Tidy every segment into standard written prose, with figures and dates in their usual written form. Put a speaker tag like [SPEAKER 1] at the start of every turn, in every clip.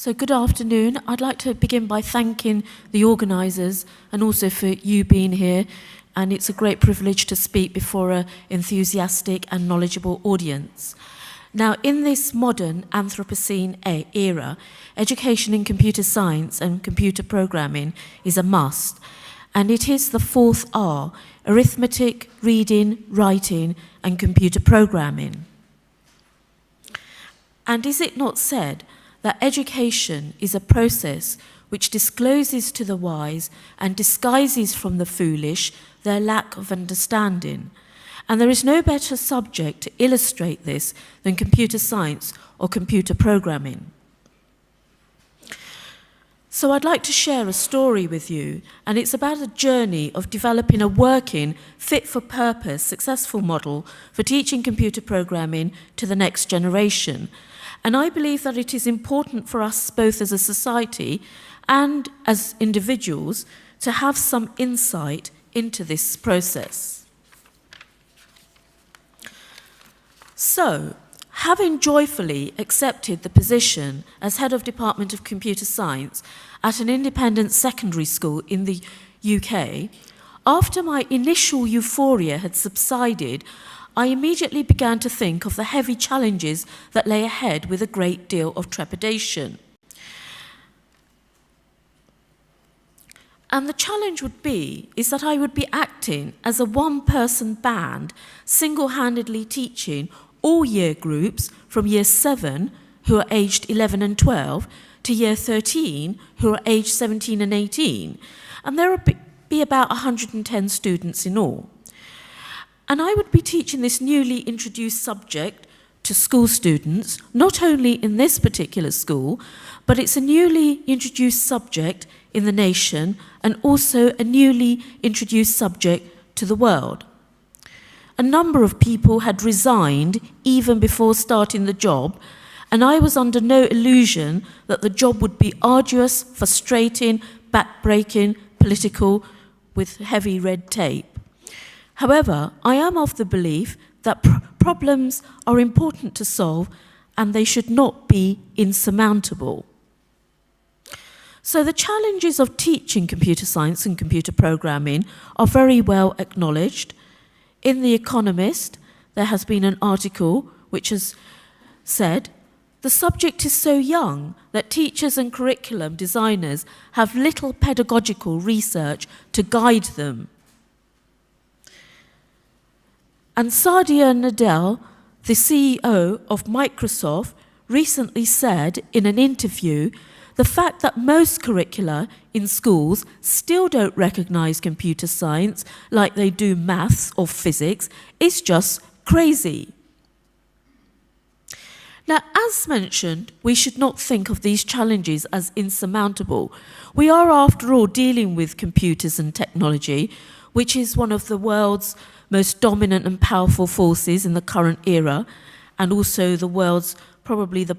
[SPEAKER 1] So good afternoon. I'd like to begin by thanking the organisers and also for you being here. And it's a great privilege to speak before an enthusiastic and knowledgeable audience. Now, in this modern Anthropocene era, education in computer science and computer programming is a must. And it is the fourth R, arithmetic, reading, writing, and computer programming. And is it not said that education is a process which discloses to the wise and disguises from the foolish their lack of understanding? And there is no better subject to illustrate this than computer science or computer programming. So I'd like to share a story with you, and it's about a journey of developing a working, fit-for-purpose, successful model for teaching computer programming to the next generation. And I believe that it is important for us, both as a society and as individuals, to have some insight into this process. So, having joyfully accepted the position as head of Department of Computer Science at an independent secondary school in the UK, after my initial euphoria had subsided, I immediately began to think of the heavy challenges that lay ahead with a great deal of trepidation. And the challenge is that I would be acting as a one-person band, single-handedly teaching all year groups from year 7, who are aged 11 and 12, to year 13, who are aged 17 and 18. And there would be about 110 students in all. And I would be teaching this newly introduced subject to school students, not only in this particular school, but it's a newly introduced subject in the nation and also a newly introduced subject to the world. A number of people had resigned even before starting the job, and I was under no illusion that the job would be arduous, frustrating, backbreaking, political, with heavy red tape. However, I am of the belief that problems are important to solve and they should not be insurmountable. So the challenges of teaching computer science and computer programming are very well acknowledged. In The Economist, there has been an article which has said, "The subject is so young that teachers and curriculum designers have little pedagogical research to guide them." And Satya Nadella, the CEO of Microsoft, recently said in an interview, the fact that most curricula in schools still don't recognize computer science like they do maths or physics is just crazy. Now, as mentioned, we should not think of these challenges as insurmountable. We are, after all, dealing with computers and technology, which is one of the world's most dominant and powerful forces in the current era, and also the world's positive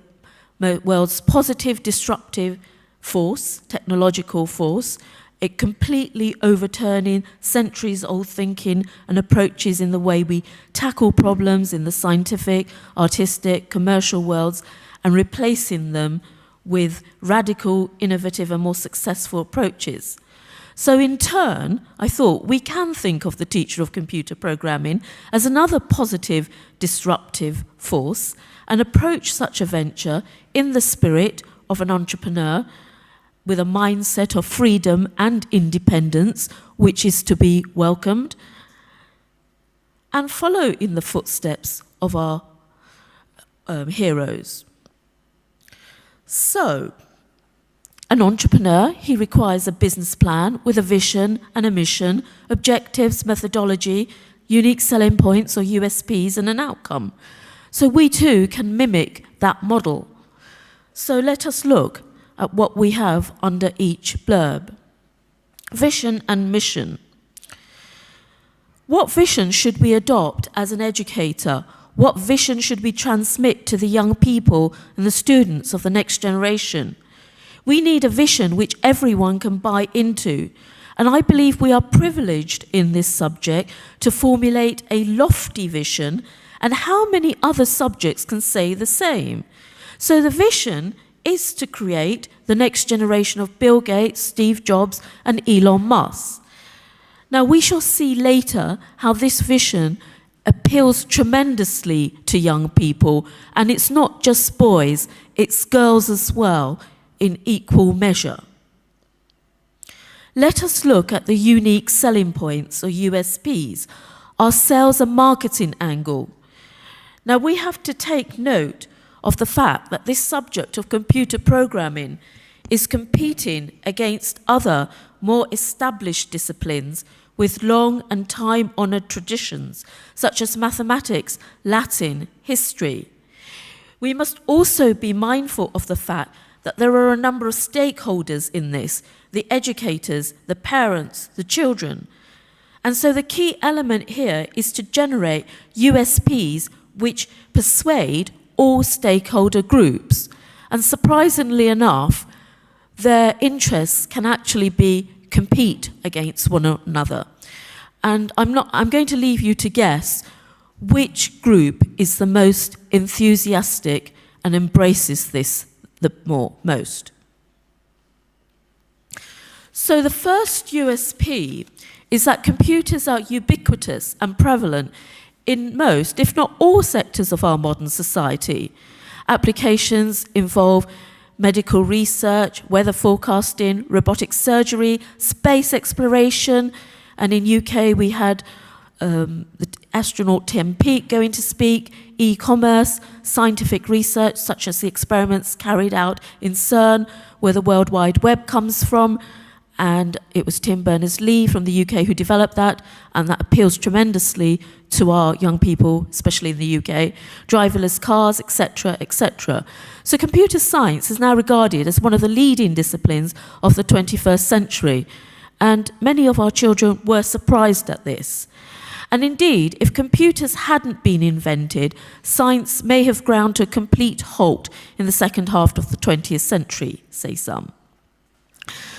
[SPEAKER 1] disruptive force, technological force, it completely overturning centuries-old thinking and approaches in the way we tackle problems in the scientific, artistic, commercial worlds, and replacing them with radical, innovative, and more successful approaches. So in turn, I thought we can think of the teacher of computer programming as another positive, disruptive force and approach such a venture in the spirit of an entrepreneur with a mindset of freedom and independence, which is to be welcomed, and follow in the footsteps of our heroes. So, an entrepreneur, he requires a business plan with a vision and a mission, objectives, methodology, unique selling points or USPs, and an outcome. So we too can mimic that model. So let us look at what we have under each blurb. Vision and mission. What vision should we adopt as an educator? What vision should we transmit to the young people and the students of the next generation? We need a vision which everyone can buy into, and I believe we are privileged in this subject to formulate a lofty vision, and how many other subjects can say the same? So the vision is to create the next generation of Bill Gates, Steve Jobs, and Elon Musk. Now, we shall see later how this vision appeals tremendously to young people, and it's not just boys, it's girls as well, in equal measure. Let us look at the unique selling points, or USPs, our sales and marketing angle. Now, we have to take note of the fact that this subject of computer programming is competing against other more established disciplines with long and time-honoured traditions, such as mathematics, Latin, history. We must also be mindful of the fact that there are a number of stakeholders in this, the educators, the parents, the children. And so the key element here is to generate USPs which persuade all stakeholder groups. And surprisingly enough, their interests can actually compete against one another. And I'm going to leave you to guess which group is the most enthusiastic and embraces this the most. So the first USP is that computers are ubiquitous and prevalent in most, if not all, sectors of our modern society. Applications involve medical research, weather forecasting, robotic surgery, space exploration, and in UK we had the astronaut Tim Peake going to speak, e-commerce, scientific research such as the experiments carried out in CERN, where the World Wide Web comes from, and it was Tim Berners-Lee from the UK who developed that, and that appeals tremendously to our young people, especially in the UK, driverless cars, etc., etc. So computer science is now regarded as one of the leading disciplines of the 21st century, and many of our children were surprised at this. And indeed, if computers hadn't been invented, science may have ground to a complete halt in the second half of the 20th century, say some.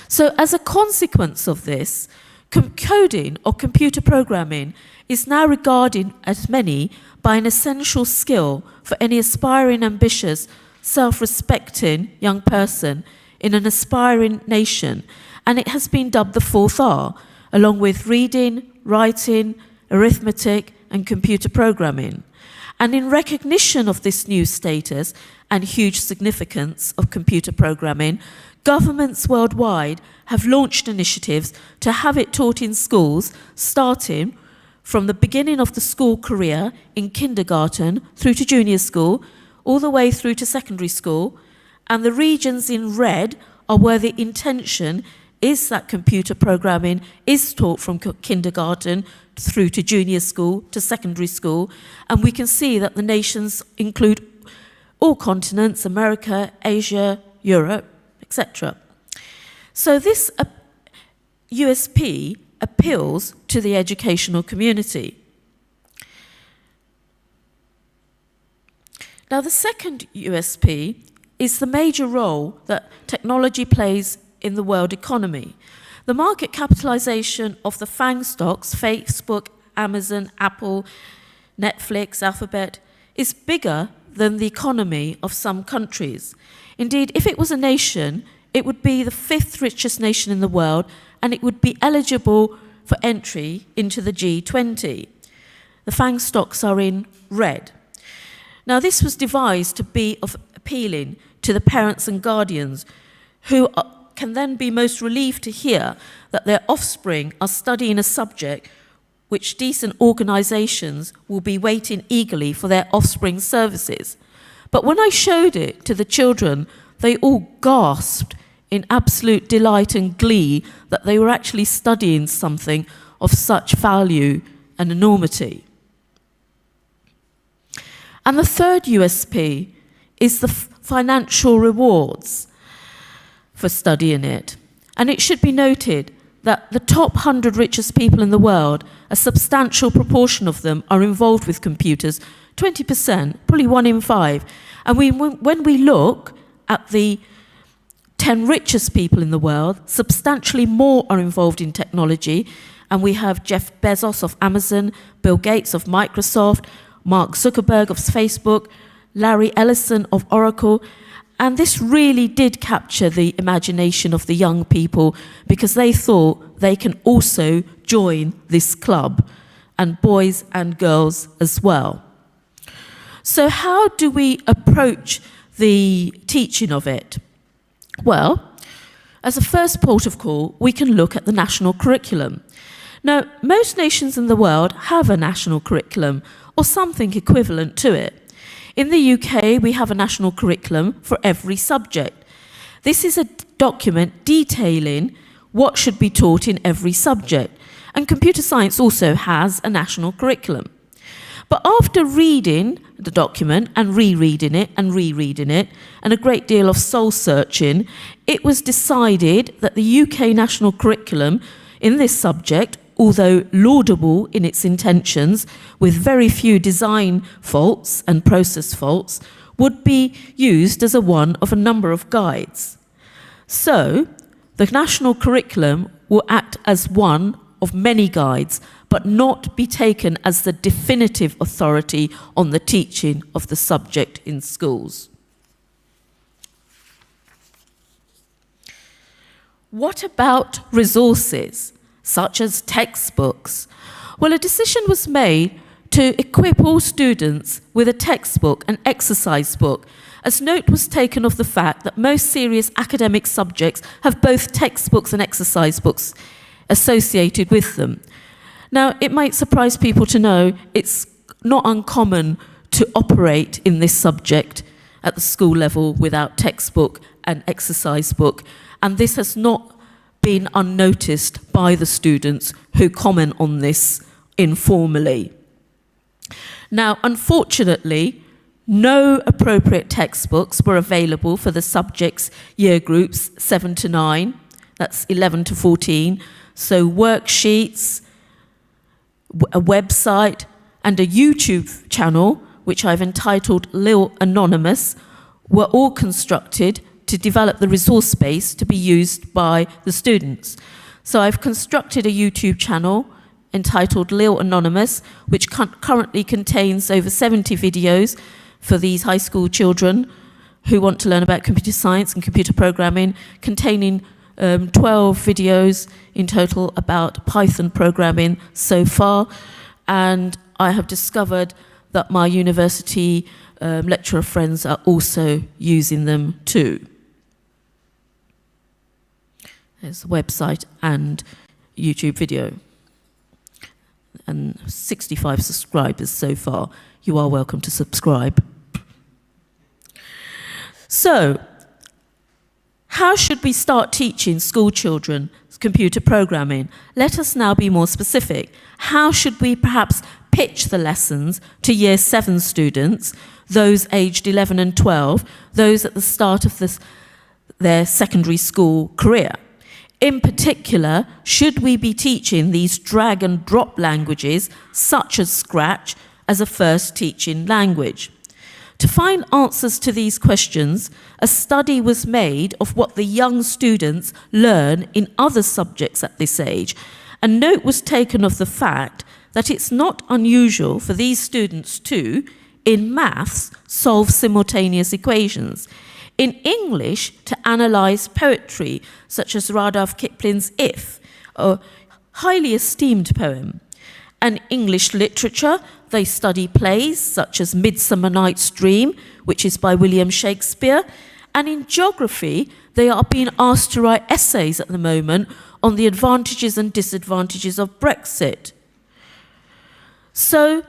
[SPEAKER 1] So as a consequence of this, coding or computer programming is now regarded as many by an essential skill for any aspiring, ambitious, self-respecting young person in an aspiring nation, and it has been dubbed the fourth R, along with reading, writing, arithmetic, and computer programming. And in recognition of this new status and huge significance of computer programming, governments worldwide have launched initiatives to have it taught in schools, starting from the beginning of the school career in kindergarten through to junior school, all the way through to secondary school. And the regions in red are where the intention is that computer programming is taught from kindergarten through to junior school to secondary school. And we can see that the nations include all continents, America, Asia, Europe, etc. So this USP appeals to the educational community. Now, the second USP is the major role that technology plays in the world economy. The market capitalization of the FANG stocks, Facebook, Amazon, Apple, Netflix, Alphabet, is bigger than the economy of some countries. Indeed, if it was a nation, it would be the fifth richest nation in the world, and it would be eligible for entry into the G20. The FANG stocks are in red. Now, this was devised to be appealing to the parents and guardians who can then be most relieved to hear that their offspring are studying a subject which decent organisations will be waiting eagerly for their offspring's services. But when I showed it to the children, they all gasped in absolute delight and glee that they were actually studying something of such value and enormity. And the third USP is the financial rewards for studying it. And it should be noted that the top 100 richest people in the world, a substantial proportion of them are involved with computers, 20%, probably 1 in 5. And when we look at the 10 richest people in the world, substantially more are involved in technology. And we have Jeff Bezos of Amazon, Bill Gates of Microsoft, Mark Zuckerberg of Facebook, Larry Ellison of Oracle, And this really did capture the imagination of the young people, because they thought they can also join this club, and boys and girls as well. So how do we approach the teaching of it? Well, as a first port of call, we can look at the national curriculum. Now, most nations in the world have a national curriculum or something equivalent to it. In the UK, we have a national curriculum for every subject. This is a document detailing what should be taught in every subject. And computer science also has a national curriculum. But after reading the document and rereading it, and a great deal of soul-searching, it was decided that the UK national curriculum in this subject, although laudable in its intentions, with very few design faults and process faults, would be used as one of a number of guides. So, the national curriculum will act as one of many guides, but not be taken as the definitive authority on the teaching of the subject in schools. What about resources, such as textbooks? Well, a decision was made to equip all students with a textbook and exercise book, as note was taken of the fact that most serious academic subjects have both textbooks and exercise books associated with them. Now, it might surprise people to know it's not uncommon to operate in this subject at the school level without textbook and exercise book, and this has not been unnoticed by the students who comment on this informally. Now, unfortunately, no appropriate textbooks were available for the subjects year groups 7 to 9, that's 11 to 14, so worksheets, a website, and a YouTube channel, which I've entitled Lil Anonymous, were all constructed to develop the resource space to be used by the students. So I've constructed a YouTube channel entitled Lil Anonymous, which currently contains over 70 videos for these high school children who want to learn about computer science and computer programming, containing 12 videos in total about Python programming so far, and I have discovered that my university lecturer friends are also using them too. There's a website and YouTube video, and 65 subscribers so far. You are welcome to subscribe. So, how should we start teaching school children computer programming? Let us now be more specific. How should we perhaps pitch the lessons to year 7 students, those aged 11 and 12, those at the start of their secondary school career? In particular, should we be teaching these drag and drop languages, such as Scratch, as a first teaching language? To find answers to these questions, a study was made of what the young students learn in other subjects at this age, and note was taken of the fact that it's not unusual for these students to, in maths, solve simultaneous equations, in English to analyse poetry, such as Rudyard Kipling's If, a highly esteemed poem. And English literature, they study plays such as Midsummer Night's Dream, which is by William Shakespeare. And in geography, they are being asked to write essays at the moment on the advantages and disadvantages of Brexit. So,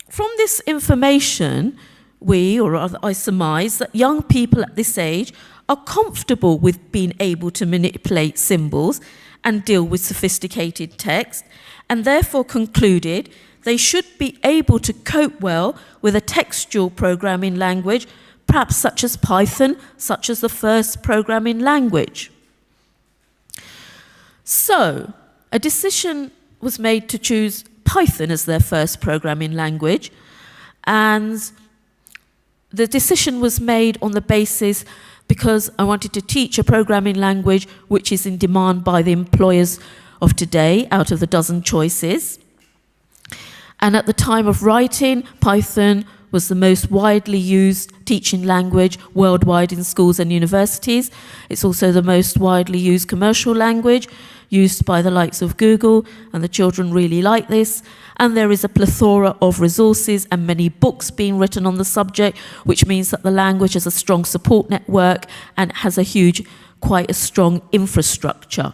[SPEAKER 1] from this information, I surmise that young people at this age are comfortable with being able to manipulate symbols and deal with sophisticated text, and therefore concluded they should be able to cope well with a textual programming language, perhaps such as Python, such as the first programming language. So, a decision was made to choose Python as their first programming language, and the decision was made on the basis because I wanted to teach a programming language which is in demand by the employers of today out of the dozen choices. And at the time of writing, Python was the most widely used teaching language worldwide in schools and universities. It's also the most widely used commercial language used by the likes of Google, and the children really like this. And there is a plethora of resources and many books being written on the subject, which means that the language has a strong support network and has quite a strong infrastructure.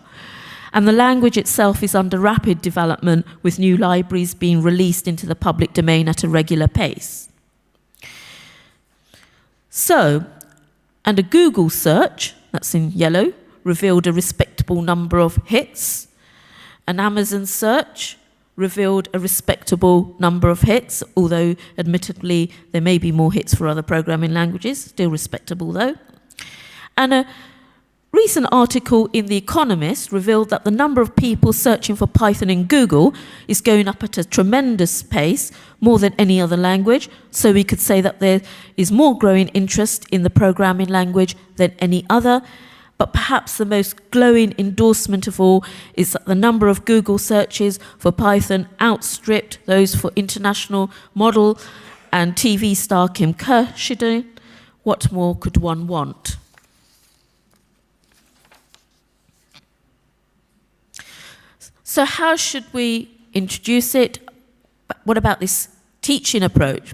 [SPEAKER 1] And the language itself is under rapid development, with new libraries being released into the public domain at a regular pace. So, and a Google search, that's in yellow, revealed a respectable number of hits. An Amazon search revealed a respectable number of hits, although admittedly there may be more hits for other programming languages, still respectable though. And a recent article in The Economist revealed that the number of people searching for Python in Google is going up at a tremendous pace, more than any other language. So we could say that there is more growing interest in the programming language than any other. But perhaps the most glowing endorsement of all is that the number of Google searches for Python outstripped those for international model and TV star Kim Kardashian. What more could one want? So how should we introduce it? What about this teaching approach?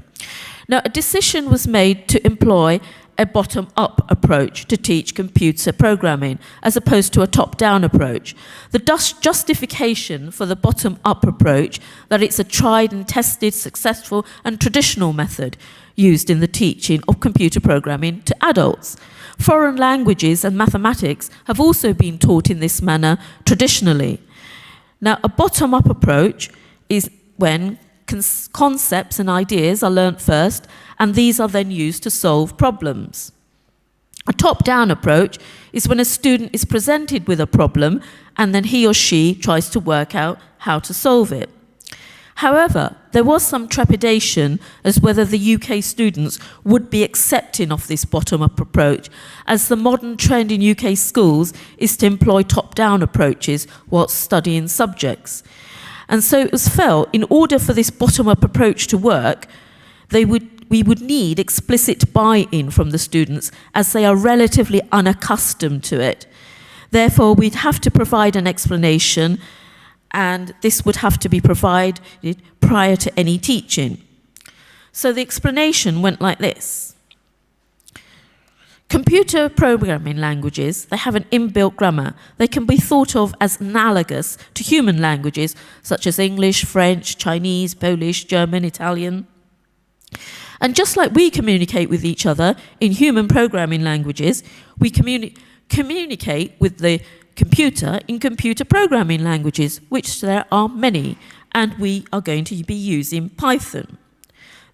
[SPEAKER 1] Now, a decision was made to employ a bottom-up approach to teach computer programming, as opposed to a top-down approach. The justification for the bottom-up approach, that it's a tried and tested, successful and traditional method used in the teaching of computer programming to adults. Foreign languages and mathematics have also been taught in this manner traditionally. Now, a bottom-up approach is when concepts and ideas are learnt first, and these are then used to solve problems. A top-down approach is when a student is presented with a problem and then he or she tries to work out how to solve it. However, there was some trepidation as whether the UK students would be accepting of this bottom-up approach, as the modern trend in UK schools is to employ top-down approaches whilst studying subjects. And so it was felt, in order for this bottom-up approach to work, we would need explicit buy-in from the students, as they are relatively unaccustomed to it. Therefore, we'd have to provide an explanation, and this would have to be provided prior to any teaching. So the explanation went like this. Computer programming languages, they have an inbuilt grammar. They can be thought of as analogous to human languages, such as English, French, Chinese, Polish, German, Italian. And just like we communicate with each other in human programming languages, we communicate with the computer in computer programming languages, which there are many, and we are going to be using Python.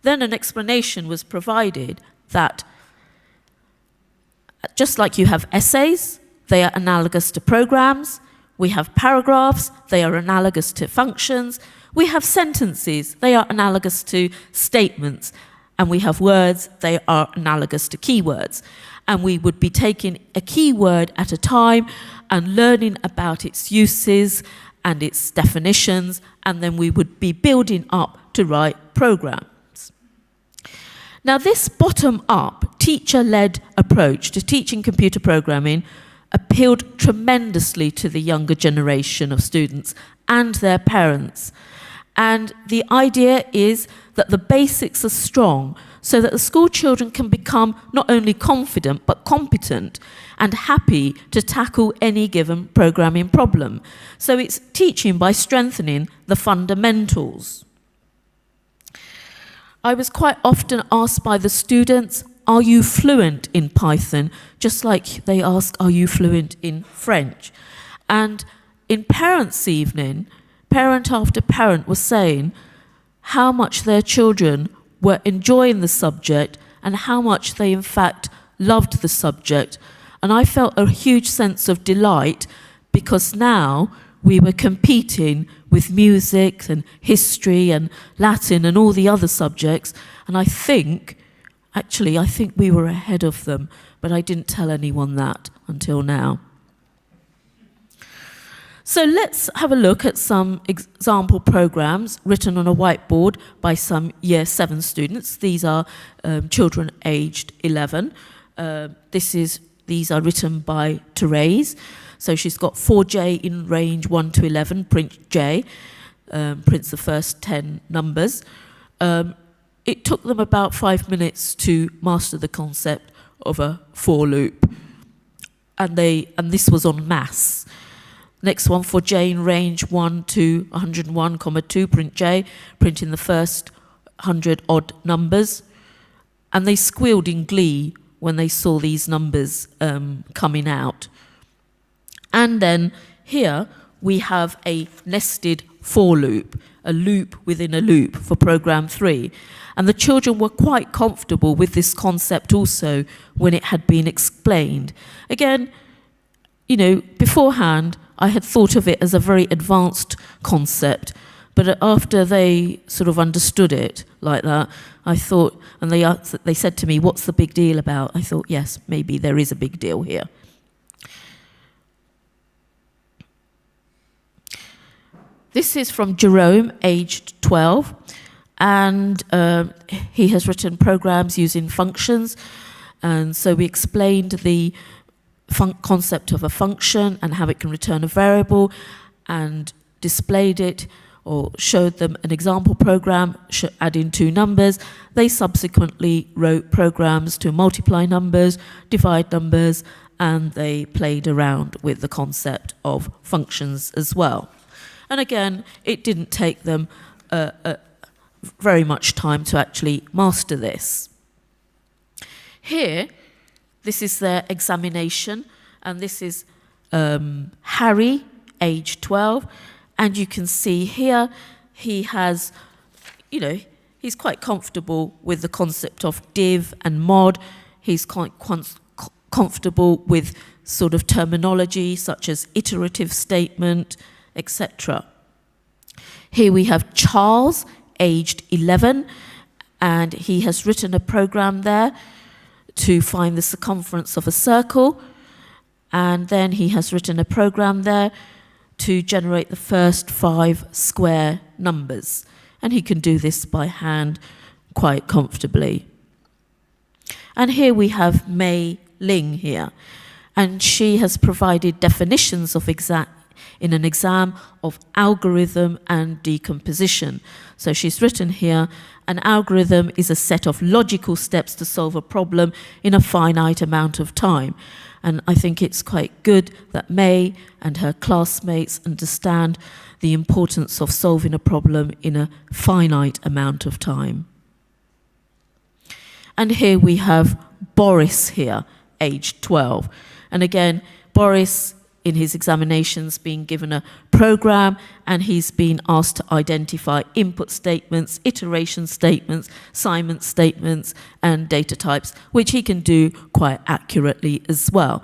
[SPEAKER 1] Then an explanation was provided that just like you have essays, they are analogous to programs. We have paragraphs, they are analogous to functions. We have sentences, they are analogous to statements. And we have words, they are analogous to keywords. And we would be taking a keyword at a time and learning about its uses and its definitions, and then we would be building up to write programs. Now, this bottom-up, teacher-led approach to teaching computer programming appealed tremendously to the younger generation of students and their parents. And the idea is that the basics are strong, so that the school children can become not only confident but competent and happy to tackle any given programming problem. So it's teaching by strengthening the fundamentals. I was quite often asked by the students, are you fluent in Python? Just like they ask, are you fluent in French? And in parents' evening, parent after parent was saying how much their children were enjoying the subject and how much they in fact loved the subject. And I felt a huge sense of delight, because now we were competing with music and history and Latin and all the other subjects. And I think we were ahead of them, but I didn't tell anyone that until now. So let's have a look at some example programs written on a whiteboard by some Year 7 students. These are children aged 11. These are written by Therese. So she's got 4J in range 1 to 11, print J, prints the first 10 numbers. It took them about 5 minutes to master the concept of a for loop. And this was on maths. Next one, for J in range 1 to 101, 2, print J, printing the first 100 odd numbers. And they squealed in glee when they saw these numbers coming out. And then here we have a nested for loop, a loop within a loop for program 3. And the children were quite comfortable with this concept also when it had been explained. Again, you know, beforehand, I had thought of it as a very advanced concept, but after they sort of understood it like that, I thought, and they said to me, what's the big deal about? I thought, yes, maybe there is a big deal here. This is from Jerome, aged 12, and he has written programs using functions, and so we explained the concept of a function and how it can return a variable, and displayed it or showed them an example program adding 2 numbers. They subsequently wrote programs to multiply numbers, divide numbers, and they played around with the concept of functions as well. And again, it didn't take them very much time to actually master this. Here, this is their examination, and this is Harry, age 12, and you can see here he has, you know, he's quite comfortable with the concept of div and mod. He's quite comfortable with sort of terminology such as iterative statement, etc. Here we have Charles, aged 11, and he has written a program there to find the circumference of a circle, and then he has written a program there to generate the first 5 square numbers, and he can do this by hand quite comfortably. And here we have Mei Ling here, and she has provided definitions of in an exam of algorithm and decomposition. So she's written here, an algorithm is a set of logical steps to solve a problem in a finite amount of time. And I think it's quite good that May and her classmates understand the importance of solving a problem in a finite amount of time. And here we have Boris here, aged 12. And again, Boris, in his examinations, being given a program, and he's been asked to identify input statements, iteration statements, assignment statements, and data types, which he can do quite accurately as well.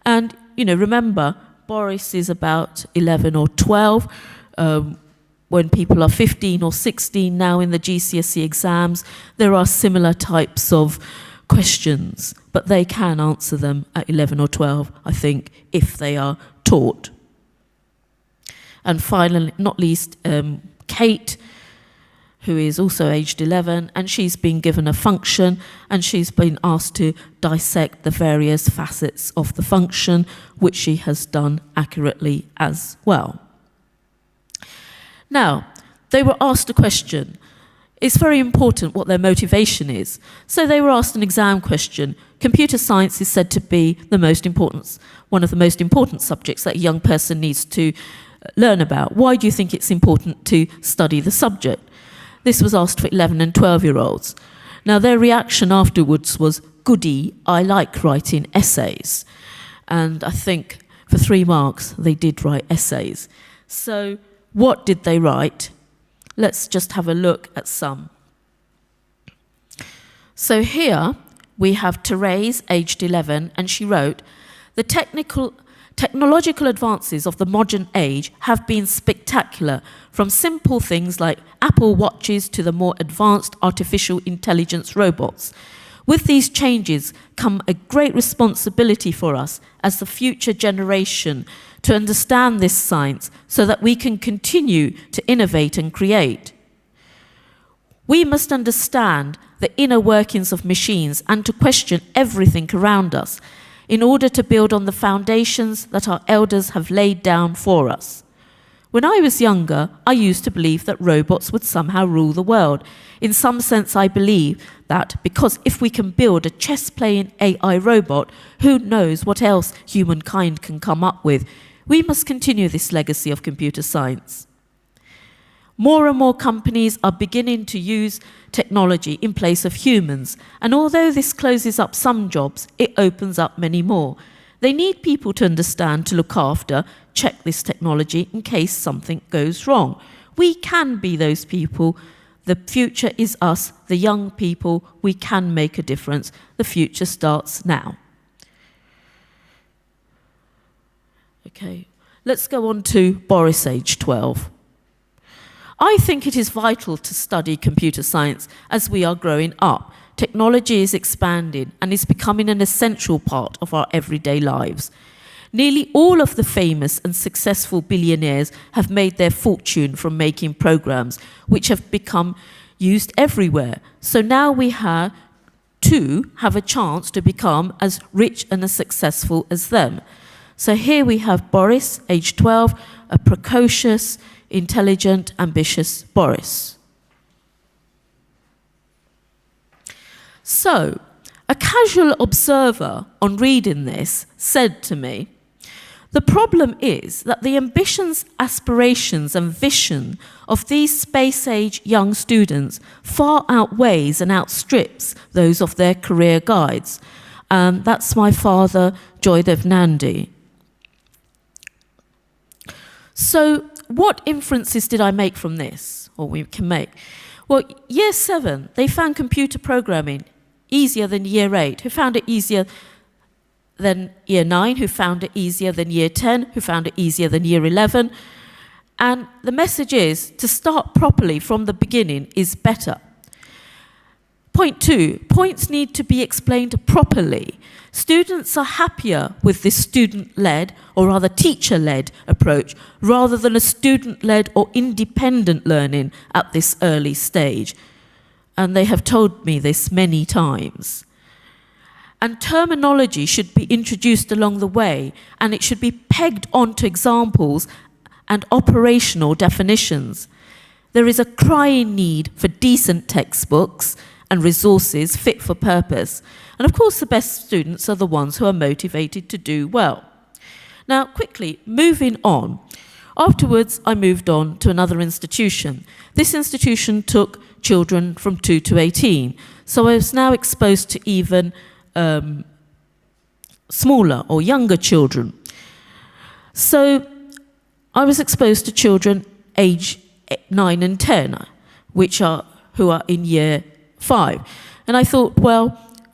[SPEAKER 1] And, you know, remember, Boris is about 11 or 12. When people are 15 or 16 now in the GCSE exams, there are similar types of questions, but they can answer them at 11 or 12, I think, if they are taught. And finally, not least, Kate, who is also aged 11, and she's been given a function, and she's been asked to dissect the various facets of the function, which she has done accurately as well. Now, they were asked a question. It's very important what their motivation is. So they were asked an exam question. Computer science is said to be one of the most important subjects that a young person needs to learn about. Why do you think it's important to study the subject? This was asked for 11 and 12-year-olds. Now, their reaction afterwards was, goody, I like writing essays. And I think for 3 marks, they did write essays. So what did they write? Let's just have a look at some. So here we have Therese, aged 11, and she wrote, the technological advances of the modern age have been spectacular, from simple things like Apple Watches to the more advanced artificial intelligence robots. With these changes come a great responsibility for us as the future generation to understand this science so that we can continue to innovate and create. We must understand the inner workings of machines and to question everything around us in order to build on the foundations that our elders have laid down for us. When I was younger, I used to believe that robots would somehow rule the world. In some sense, I believe that because if we can build a chess-playing AI robot, who knows what else humankind can come up with? We must continue this legacy of computer science. More and more companies are beginning to use technology in place of humans, and although this closes up some jobs, it opens up many more. They need people to understand, to look after, check this technology in case something goes wrong. We can be those people. The future is us, the young people. We can make a difference. The future starts now. Okay, let's go on to Boris, age 12. I think it is vital to study computer science as we are growing up. Technology is expanding and is becoming an essential part of our everyday lives. Nearly all of the famous and successful billionaires have made their fortune from making programs which have become used everywhere. So now we have a chance to become as rich and as successful as them. So here we have Boris, age 12, a precocious, intelligent, ambitious Boris. So, a casual observer on reading this said to me, the problem is that the ambitions, aspirations and vision of these space-age young students far outweighs and outstrips those of their career guides. That's my father, Lilian Nandi. So, what inferences did I make from this, or we can make? Well, year 7, they found computer programming easier than year 8, who found it easier than year 9, who found it easier than year 10, who found it easier than year 11. And the message is, to start properly from the beginning is better. Point 2, points need to be explained properly. Students are happier with this student-led, or rather teacher-led approach, rather than a student-led or independent learning at this early stage. And they have told me this many times. And terminology should be introduced along the way, and it should be pegged onto examples and operational definitions. There is a crying need for decent textbooks and resources fit for purpose. And of course, the best students are the ones who are motivated to do well. Now, quickly, moving on. Afterwards, I moved on to another institution. This institution took children from 2 to 18. So I was now exposed to even smaller or younger children. So I was exposed to children age 9 and 10, who are in year 5. And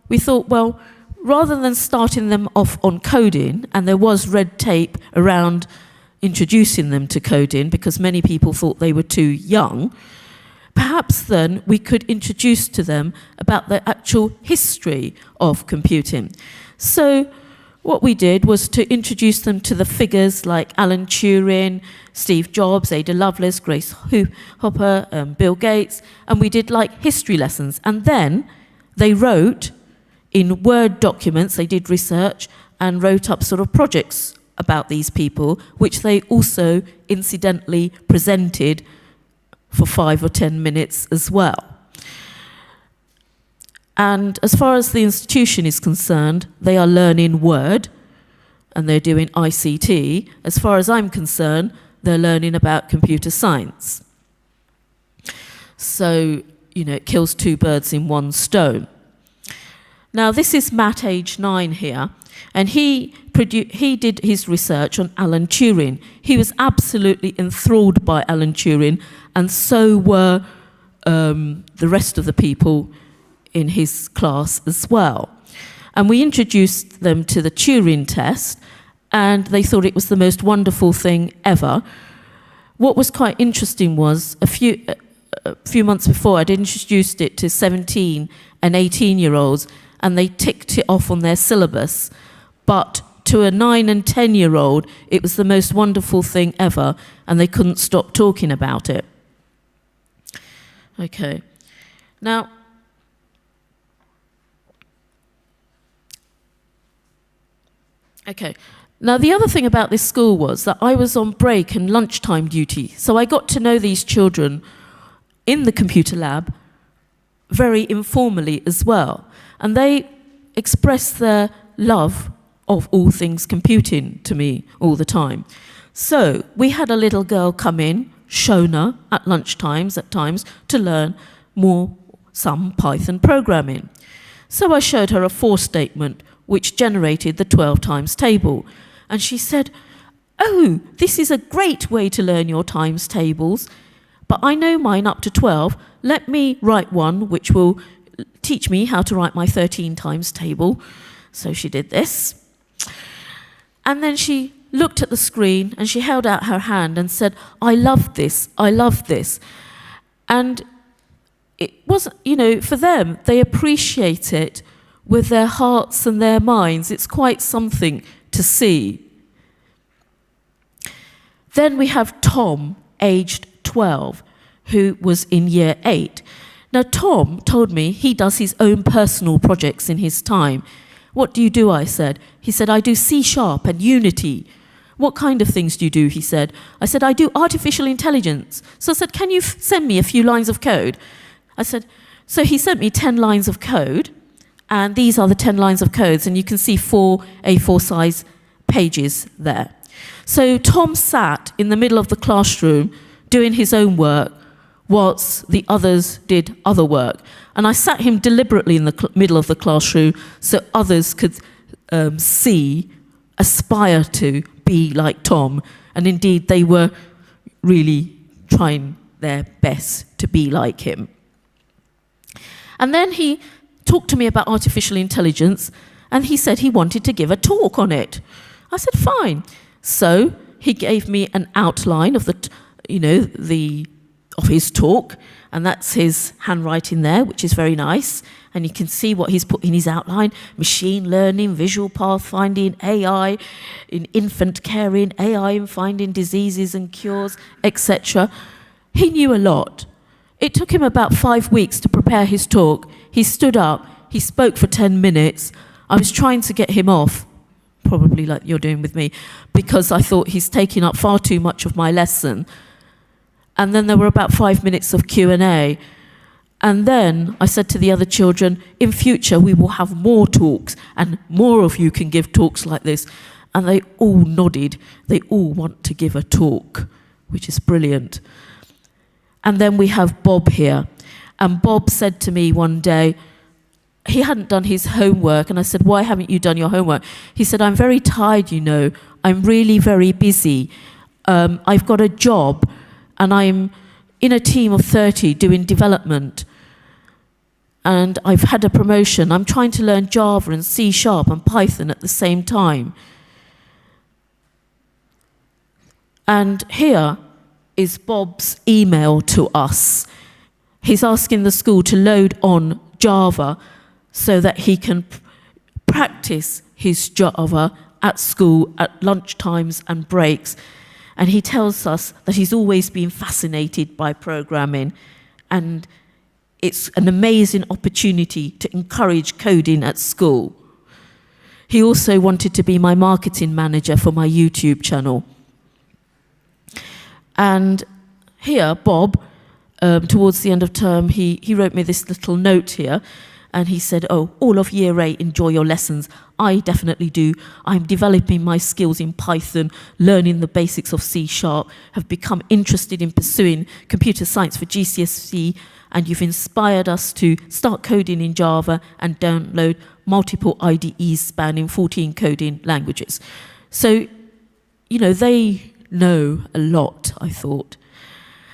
[SPEAKER 1] we thought, well, rather than starting them off on coding, and there was red tape around introducing them to coding because many people thought they were too young, perhaps then we could introduce to them about the actual history of computing. So what we did was to introduce them to the figures like Alan Turing, Steve Jobs, Ada Lovelace, Grace Hopper, Bill Gates, and we did like history lessons. And then they wrote in Word documents, they did research and wrote up sort of projects about these people, which they also incidentally presented for 5 or 10 minutes as well. And as far as the institution is concerned, they are learning Word and they're doing ICT. As far as I'm concerned, they're learning about computer science. So, it kills 2 birds in 1 stone. Now, this is Matt, age 9 here, and he did his research on Alan Turing. He was absolutely enthralled by Alan Turing, and so were the rest of the people in his class as well. And we introduced them to the Turing test, and they thought it was the most wonderful thing ever. What was quite interesting was a few months before, I'd introduced it to 17 and 18-year-olds, and they ticked it off on their syllabus. But to a 9 and 10-year-old, it was the most wonderful thing ever, and they couldn't stop talking about it. Okay. Now, the other thing about this school was that I was on break and lunchtime duty, so I got to know these children in the computer lab very informally as well. And they expressed their love of all things computing to me all the time. So we had a little girl come in, Shona, at lunchtimes at times to learn some Python programming. So I showed her a for statement which generated the 12 times table. And she said, "Oh, this is a great way to learn your times tables, but I know mine up to 12. Let me write one which will teach me how to write my 13 times table." So she did this. And then she looked at the screen and she held out her hand and said, "I love this, I love this." And it wasn't, for them, they appreciate it with their hearts and their minds. It's quite something to see. Then we have Tom, aged 12, who was in year 8. Now, Tom told me he does his own personal projects in his time. "What do you do?" I said. He said, "I do C# and Unity." "What kind of things do you do?" he said. I said, "I do artificial intelligence." So I said, "Can you send me a few lines of code?" I said, so he sent me 10 lines of code, and these are the 10 lines of codes, and you can see 4 A4 size pages there. So Tom sat in the middle of the classroom doing his own work whilst the others did other work. And I sat him deliberately in the middle of the classroom so others could aspire to be like Tom. And indeed, they were really trying their best to be like him. And then he talked to me about artificial intelligence, and he said he wanted to give a talk on it. I said, fine. So he gave me an outline of of his talk, and that's his handwriting there, which is very nice. And you can see what he's put in his outline: machine learning, visual pathfinding, AI in infant caring, AI in finding diseases and cures, etc. He knew a lot. It took him about 5 weeks to prepare his talk. He stood up, he spoke for 10 minutes. I was trying to get him off, probably like you're doing with me, because I thought he's taking up far too much of my lesson. And then there were about 5 minutes of Q&A. And then I said to the other children, in future we will have more talks, and more of you can give talks like this. And they all nodded. They all want to give a talk, which is brilliant. And then we have Bob here. And Bob said to me one day, he hadn't done his homework, and I said, "Why haven't you done your homework?" He said, "I'm very tired, I'm really very busy. I've got a job, and I'm in a team of 30 doing development. And I've had a promotion. I'm trying to learn Java and C# and Python at the same time." And here is Bob's email to us. He's asking the school to load on Java so that he can practice his Java at school at lunch times and breaks. And he tells us that he's always been fascinated by programming, and it's an amazing opportunity to encourage coding at school. He also wanted to be my marketing manager for my YouTube channel. And here, Bob, towards the end of term, he wrote me this little note here, and he said, "Oh, all of year 8 enjoy your lessons. I definitely do. I'm developing my skills in Python, learning the basics of C#, have become interested in pursuing computer science for GCSE, and you've inspired us to start coding in Java and download multiple IDEs spanning 14 coding languages." So, they know a lot, I thought.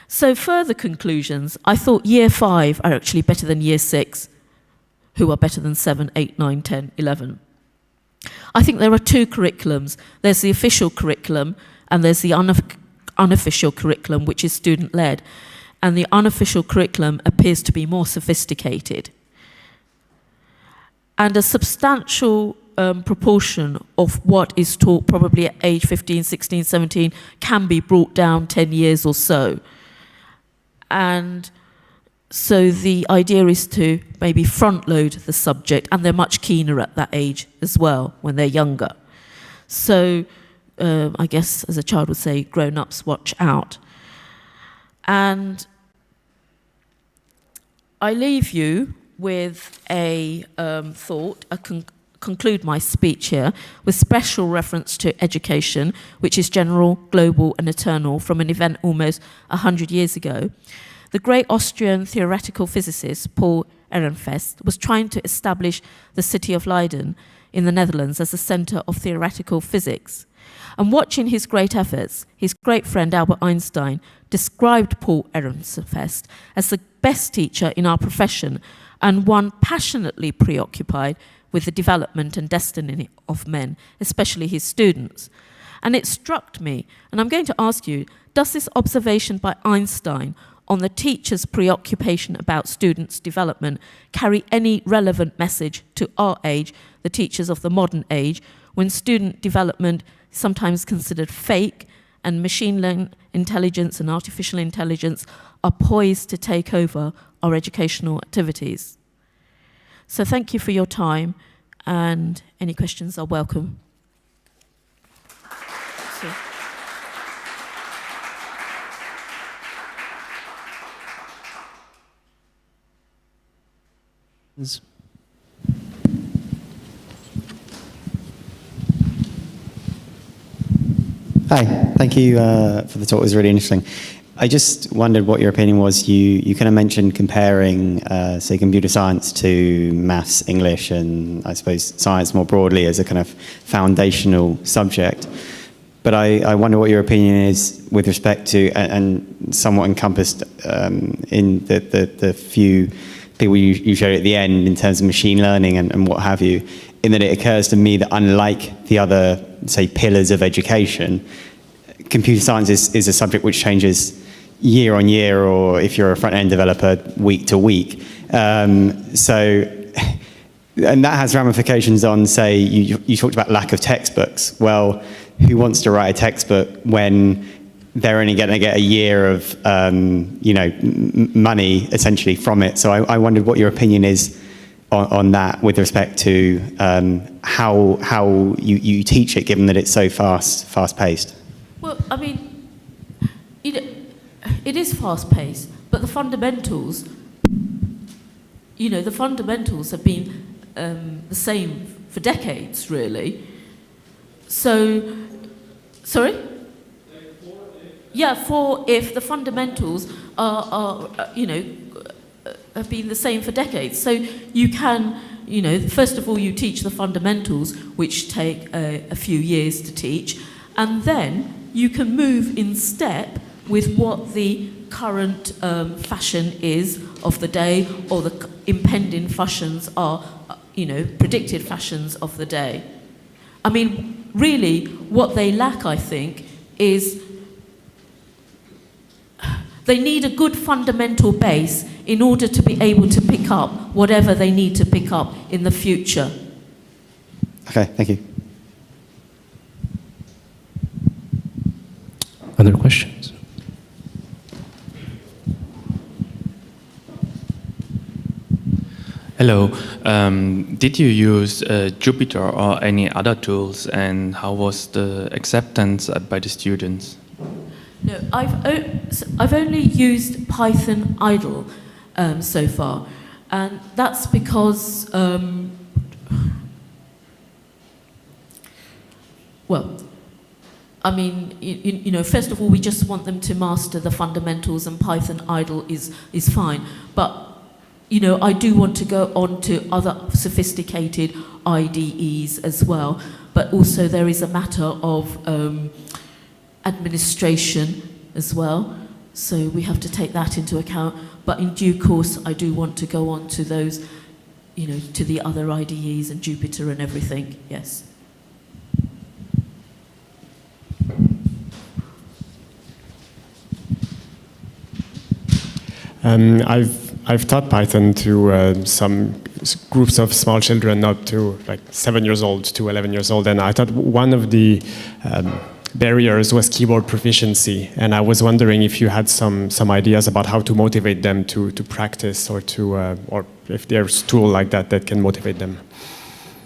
[SPEAKER 1] So further conclusions, I thought year 5 are actually better than year 6, who are better than 7, 8, 9, 10, 11. I think there are 2 curriculums. There's the official curriculum, and there's the unofficial curriculum, which is student-led. And the unofficial curriculum appears to be more sophisticated. And a substantial proportion of what is taught probably at age 15, 16, 17 can be brought down 10 years or so. And so the idea is to maybe front load the subject, and they're much keener at that age as well when they're younger. So I guess, as a child would say, grown-ups watch out. And I leave you with a thought, conclude my speech here, with special reference to education, which is general, global and eternal, from an event almost 100 years ago. The great Austrian theoretical physicist Paul Ehrenfest was trying to establish the city of Leiden in the Netherlands as a centre of theoretical physics. And watching his great efforts, his great friend Albert Einstein described Paul Ehrenfest as the best teacher in our profession and one passionately preoccupied with the development and destiny of men, especially his students. And it struck me, and I'm going to ask you, does this observation by Einstein on the teacher's preoccupation about students' development carry any relevant message to our age, the teachers of the modern age, when student development is sometimes considered fake and machine learning intelligence and artificial intelligence are poised to take over our educational activities? So thank you for your time, and any questions are welcome.
[SPEAKER 2] Hi, thank you for the talk. It was really interesting. I just wondered what your opinion was. You kind of mentioned comparing, say, computer science to maths, English, and I suppose science more broadly as a kind of foundational subject. But I wonder what your opinion is with respect to, and somewhat encompassed in the few people you showed at the end in terms of machine learning and what have you, in that it occurs to me that unlike the other, say, pillars of education, computer science is a subject which changes year on year, or if you're a front-end developer, week to week. And that has ramifications on, say, you talked about lack of textbooks. Well, who wants to write a textbook when they're only going to get a year of money essentially from it? So I wondered what your opinion is on that with respect to how you teach it, given that it's so fast-paced.
[SPEAKER 1] Well, I mean, it is fast-paced, but the fundamentals, the fundamentals have been the same for decades, really. So, sorry? Yeah, if the fundamentals are have been the same for decades. So you can, first of all, you teach the fundamentals, which take a few years to teach, and then you can move in step with what the current fashion is of the day, or the impending fashions are, predicted fashions of the day. I mean, really, what they lack, I think, is they need a good fundamental base in order to be able to pick up whatever they need to pick up in the future.
[SPEAKER 2] Okay, thank you.
[SPEAKER 3] Other questions? Hello. Did you use Jupyter or any other tools, and how was the acceptance by the students?
[SPEAKER 1] No, I've only used Python idle so far, and that's because, first of all, we just want them to master the fundamentals, and Python idle is fine. But I do want to go on to other sophisticated IDEs as well. But also there is a matter of administration as well. So we have to take that into account. But in due course, I do want to go on to those, to the other IDEs and Jupyter and everything, yes.
[SPEAKER 4] I've taught Python to some groups of small children up to like 7 years old to 11 years old, and I thought one of the barriers was keyboard proficiency, and I was wondering if you had some ideas about how to motivate them to practice, or if there's a tool like that can motivate them.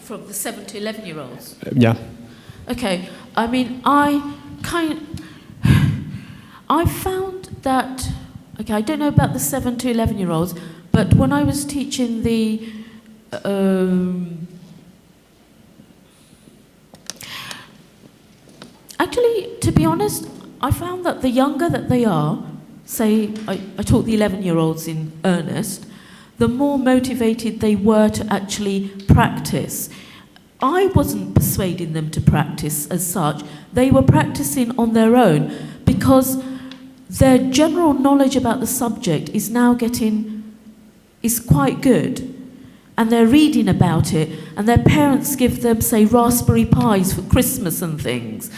[SPEAKER 1] From the 7 to 11-year-olds?
[SPEAKER 4] Yeah.
[SPEAKER 1] Okay, I mean, I found that, okay, I don't know about the 7 to 11-year-olds, but when I was teaching the actually, to be honest, I found that the younger that they are, say I taught the 11-year-olds in earnest, the more motivated they were to actually practice. I wasn't persuading them to practice as such. They were practicing on their own because their general knowledge about the subject is now is quite good. And they're reading about it, and their parents give them, say, Raspberry Pis for Christmas and things.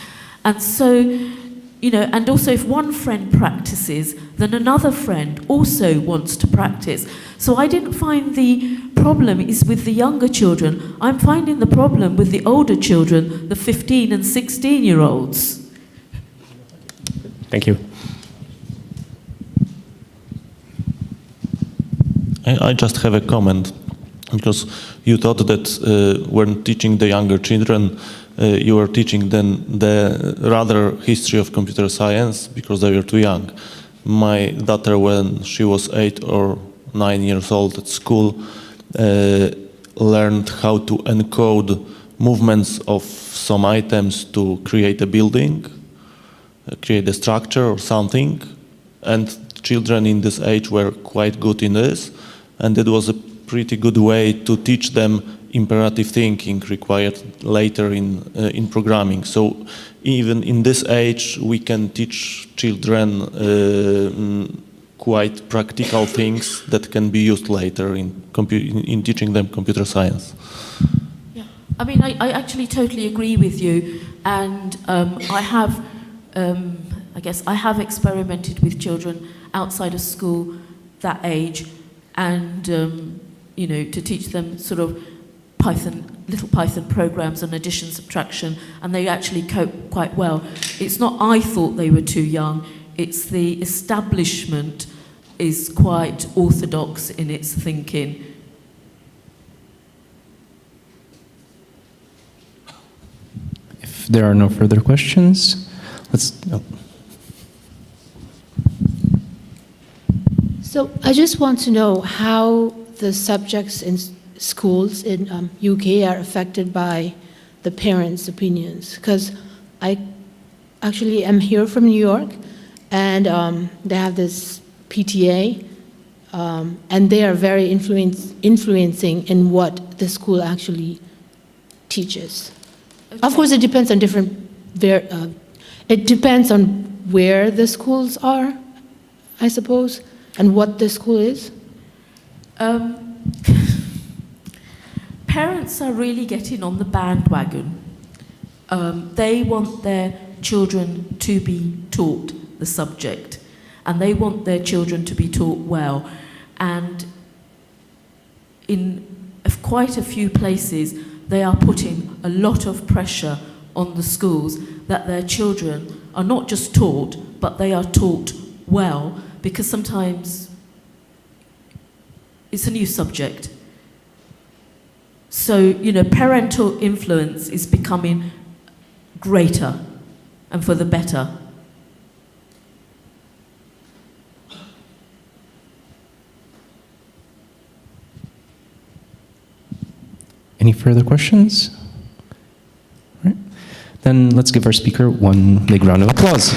[SPEAKER 1] And so, you know, and also if one friend practices, then another friend also wants to practice. So I didn't find the problem is with the younger children. I'm finding the problem with the older children, the 15 and 16-year-olds.
[SPEAKER 4] Thank you.
[SPEAKER 5] I just have a comment, because you thought that when teaching the younger children, you were teaching them the rather history of computer science because they were too young. My daughter, when she was 8 or 9 years old at school, learned how to encode movements of some items to create a building, create a structure or something, and children in this age were quite good in this, and it was a pretty good way to teach them imperative thinking required later in programming. So even in this age, we can teach children quite practical things that can be used later in teaching them computer science.
[SPEAKER 1] Yeah, I mean, I actually totally agree with you, and I have, I guess, I have experimented with children outside of school that age, and you know, to teach them sort of little Python programs on addition, subtraction, and they actually cope quite well. It's not I thought they were too young, it's the establishment is quite orthodox in its thinking.
[SPEAKER 6] If there are no further questions, let's... Oh.
[SPEAKER 7] So I just want to know how the subjects in schools in UK are affected by the parents' opinions, because I actually am here from New York, and they have this PTA, and they are very influencing in what the school actually teaches. Okay. Of course, it depends on it depends on where the schools are, I suppose, and what the school is.
[SPEAKER 1] Parents are really getting on the bandwagon. They want their children to be taught the subject, and they want their children to be taught well. And in quite a few places, they are putting a lot of pressure on the schools that their children are not just taught, but they are taught well, because sometimes it's a new subject. So, you know, parental influence is becoming greater and for the better.
[SPEAKER 6] Any further questions? All right. Then let's give our speaker one big round of applause.